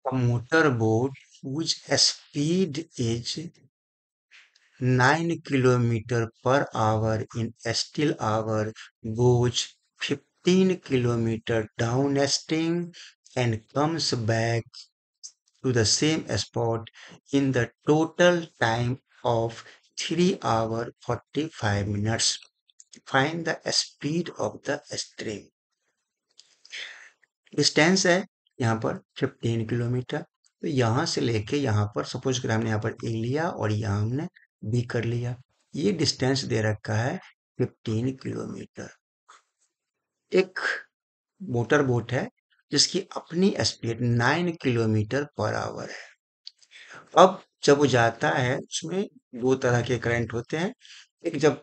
A motorboat whose speed is 9 kilometer per hour in a still hour goes 15 kilometer downstream and comes back to the same spot in the total time of 3 hour 45 minutes. Find the speed of the stream. Distance है यहाँ पर 15 kilometre, तो यहाँ से लेके यहाँ पर suppose कर हमने यहाँ पर ए लिया और यहाँ हमने बी कर लिया। ये डिस्टेंस दे रखा है 15 किलोमीटर। एक मोटर बोट है जिसकी अपनी स्पीड 9 किलोमीटर पर आवर है। अब जब वो जाता है उसमें दो तरह के करंट होते हैं। एक जब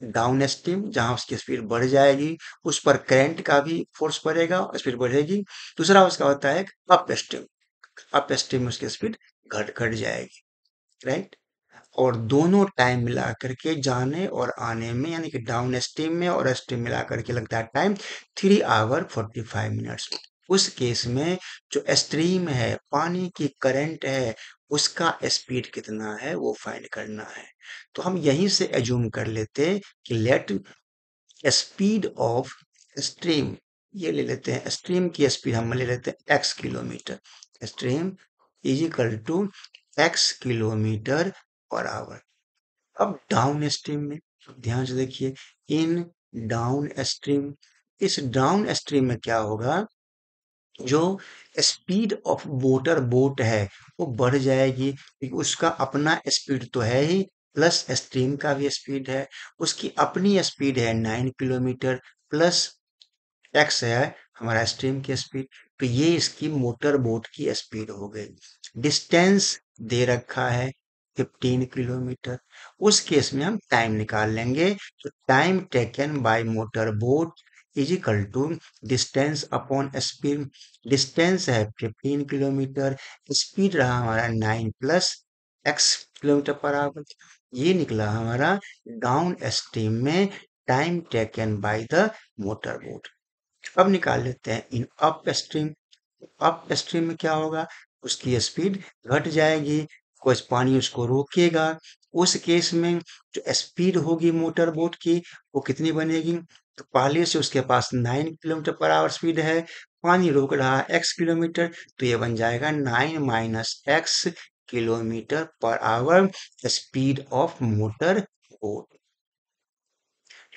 डाउन स्ट्रीम जहां उसकी स्पीड बढ़ जाएगी, उस पर करंट का भी फोर्स पड़ेगा और स्पीड बढ़ेगी। दूसरा उसका होता है अप स्ट्रीम। अप स्ट्रीम में उसकी स्पीड घट घट जाएगी, राइट। और दोनों टाइम मिला करके जाने और आने में यानी कि डाउन स्ट्रीम में और स्ट्रीम मिला करके लगता है टाइम 3 आवर 45 मिनट्स। उस केस में जो स्ट्रीम है, पानी की करंट है, उसका स्पीड कितना है वो फाइंड करना है। तो हम यहीं से एज्यूम कर लेते हैं कि लेट स्पीड ऑफ स्ट्रीम, ये ले लेते हैं स्ट्रीम की स्पीड हम ले लेते हैं x kilometre. Stream is equal to x kilometre per hour. अब डाउन स्ट्रीम में ध्यान से देखिए, इन डाउन स्ट्रीम, इस डाउन स्ट्रीम में क्या होगा, जो स्पीड ऑफ मोटर बोट है वो बढ़ जाएगी क्योंकि उसका अपना स्पीड तो है ही, प्लस स्ट्रीम का भी स्पीड है। उसकी अपनी स्पीड है 9 किलोमीटर प्लस एक्स है हमारा स्ट्रीम की स्पीड। तो ये इसकी मोटर बोट की स्पीड हो गई। डिस्टेंस दे रखा है 15 किलोमीटर। उस केस में हम टाइम निकाल लेंगे। तो time taken by motor boat is equal to distance upon speed. Distance है 15 किलोमीटर, स्पीड रहा हमारा 9 plus x kilometre per hour. ये निकला हमारा डाउन स्ट्रीम में time taken by the motor boat. अब निकाल लेते हैं in upstream. Upstream में क्या होगा, उसकी स्पीड घट जाएगी, कुछ पानी उसको रोकेगा। उस केस में जो स्पीड होगी मोटर बोट की वो कितनी बनेगी, तो पहले से उसके पास 9 किलोमीटर पर आवर स्पीड है, पानी रोक रहा है x किलोमीटर, तो ये बन जाएगा 9 minus x kilometre per our speed of motor boat.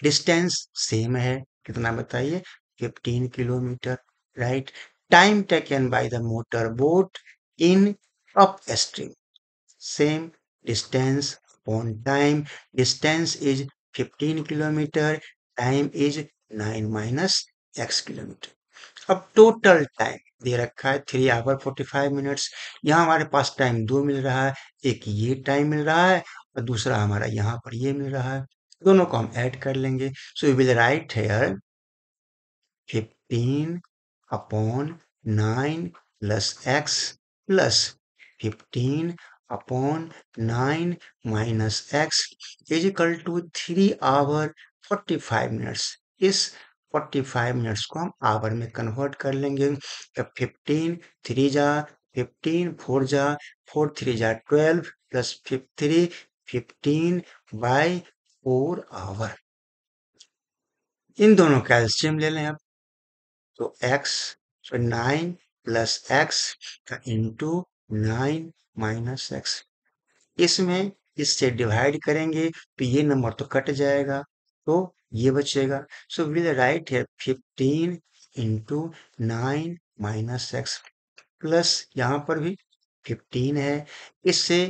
Distance same है, कितना बताइए, 15 kilometre, right. Time taken by the motor boat in up stream, same distance upon time. Distance is 15 kilometre, time is 9 minus x kilometre. अब total time दे रखा है 3 hour 45 minutes. यहाँ हमारे पास time दो मिल रहा है, एक ये टाइम मिल रहा है और दूसरा हमारा यहाँ पर ये मिल रहा है। दोनों को हम ऐड कर लेंगे। So we will write here 15 upon 9 plus x plus 15 upon 9 minus x is equal to 3 hour 45 minutes. इस 45 मिनट्स को हम आवर में कन्वर्ट कर लेंगे। 15 3 जा 15, 4 जा 4, 3 जा 12 प्लस 3 15 बाई 4 आवर। इन दोनों का एलसीएम ले लें अब। तो x, so 9 प्लस x का इंटू 9 माइनस एक्स। इसमें इससे डिवाइड करेंगे तो ये नंबर तो कट जाएगा, तो ये बचेगा। सो विल राइट है 15 इंटू 9 माइनस एक्स प्लस यहाँ पर भी 15 है, इससे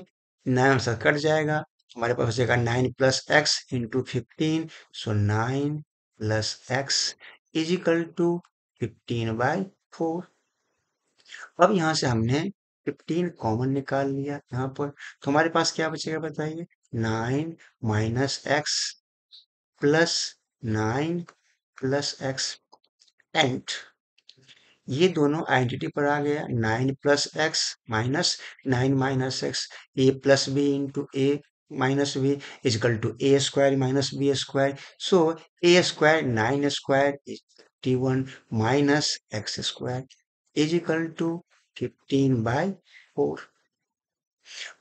9 से कट जाएगा, हमारे पास बचेगा 9 plus x into 15। So 9 plus x is equal to 15 by 4। अब यहाँ से हमने 15 कॉमन निकाल लिया यहाँ पर, तो हमारे पास क्या बचेगा बताइए, 9 minus x plus 9 plus x. And ये दोनों आइडेंटिटी पर आ गया, 9 plus x minus 9 minus x, A plus B into A minus B is equal to A square minus B square. So A square 9 square is 31 minus x square is equal to 15/4।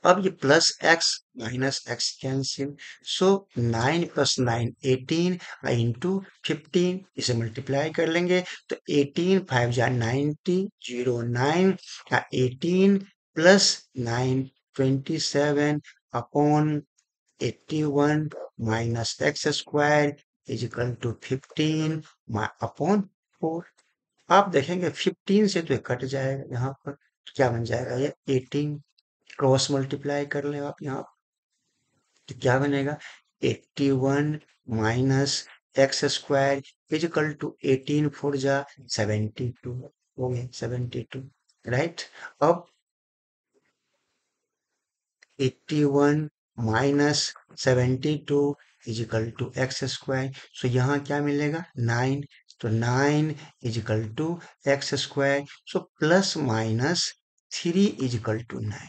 अब ये plus x minus x cancel, so 9 + 9 18 into 15, इसे multiply कर लेंगे तो 18 5 जा 90 0 9 18 plus 9 27 upon 81 minus x square is equal to 15 upon 4। आप देखेंगे 15 से तो ये कट जाएगा, यहाँ पर क्या बन जाएगा, ये 18 क्रॉस मल्टीप्लाई कर ले आप यहाँ, तो क्या बनेगा 81 minus x square is equal to 18 4 जा 72 हो गए 72, राइट। अब 81 minus 72 is equal to x square, so यहाँ क्या मिलेगा 9, तो 9 is equal to x square, so plus minus 3 is equal to 9।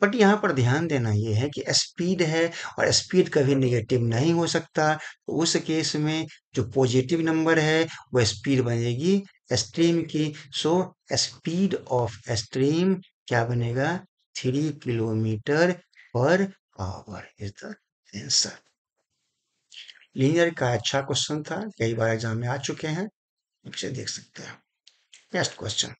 But यहाँ पर ध्यान देना ये है कि स्पीड है और स्पीड कभी नेगेटिव नहीं हो सकता, तो उस केस में जो पॉजिटिव नंबर है वो स्पीड बनेगी स्ट्रीम की, सो स्पीड ऑफ स्ट्रीम क्या बनेगा 3 kilometre per our is the answer. Linear का अच्छा क्वेश्चन था, कई बार एग्जाम में आ चुके हैं, इसे देख सकते हैं। Next question.